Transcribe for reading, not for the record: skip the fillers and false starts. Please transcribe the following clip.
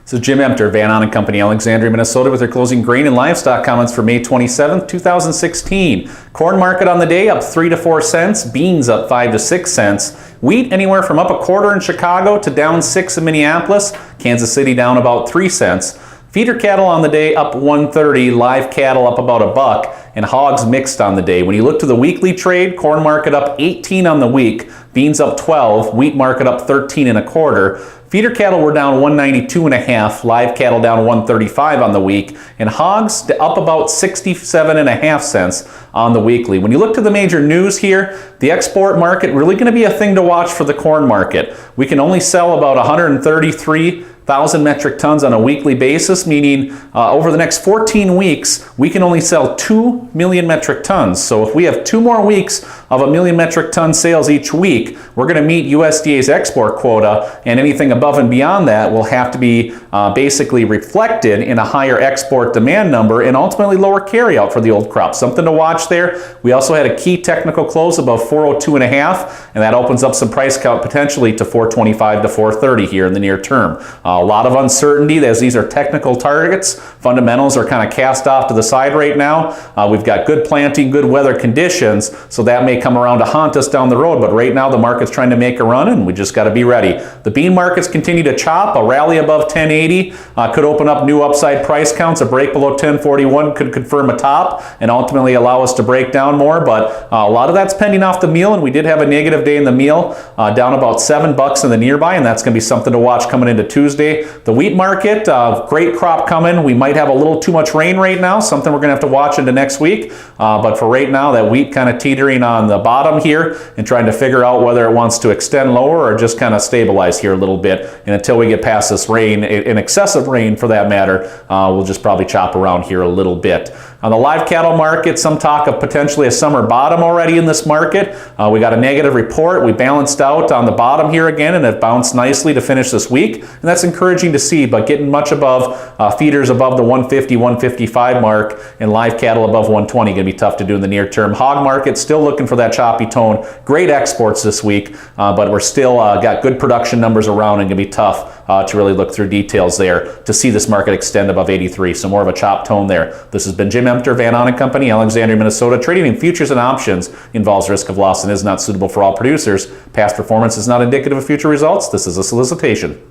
This is Jim Emter, Van Ahn & Company, Alexandria, Minnesota, with your closing grain and livestock comments for May 27th, 2016. Corn market on the day up 3 to 4 cents, beans up 5 to 6 cents, wheat anywhere from up a quarter in Chicago to down 6 in Minneapolis, Kansas City down about 3 cents. Feeder cattle on the day up 130, live cattle up about $1, and hogs mixed on the day. When you look to the weekly trade, corn market up 18 on the week, beans up 12, wheat market up 13 and a quarter. Feeder cattle were down 192.5, live cattle down 135 on the week, and hogs up about 67.5 cents on the weekly. When you look to the major news here, the export market really going to be a thing to watch for the corn market. We can only sell about 133,000 metric tons on a weekly basis, meaning over the next 14 weeks, we can only sell 2 million metric tons. So if we have 2 more weeks of 1 million metric ton sales each week, we're going to meet USDA's export quota, and anything above and beyond that will have to be basically reflected in a higher export demand number and ultimately lower carryout for the old crop. Something to watch there. We also had a key technical close above 402.5, and that opens up some price count potentially to 425 to 430 here in the near term. A lot of uncertainty as these are technical targets. Fundamentals are kind of cast off to the side right now. We've got good planting, good weather conditions, so that may come around to haunt us down the road, but right now the market's trying to make a run and we just got to be ready. The bean markets continue to chop. A rally above 1080 could open up new upside price counts. A break below 1041 could confirm a top and ultimately allow us to break down more, but a lot of that's pending off the meal, and we did have a negative day in the meal, down about $7 in the nearby, and that's going to be something to watch coming into Tuesday. The wheat market, great crop coming. We might have a little too much rain right now, something we're going to have to watch into next week, but for right now, that wheat kind of teetering on the bottom here and trying to figure out whether it wants to extend lower or just kind of stabilize here a little bit. And until we get past this rain, an excessive rain for that matter, we'll just probably chop around here a little bit. On the live cattle market, some talk of potentially a summer bottom already in this market. We got a negative report. We balanced out on the bottom here again and have bounced nicely to finish this week. And that's encouraging to see, but getting much above feeders above the 150, 155 mark and live cattle above 120 going to be tough to do in the near term. Hog market still looking for that choppy tone. Great exports this week, but we're still got good production numbers around and going to be tough to really look through details there to see this market extend above 83. So more of a chop tone there. This has been Jim Emter, Van Ahn & Company, Alexandria, Minnesota. Trading in futures and options involves risk of loss and is not suitable for all producers. Past performance is not indicative of future results. This is a solicitation.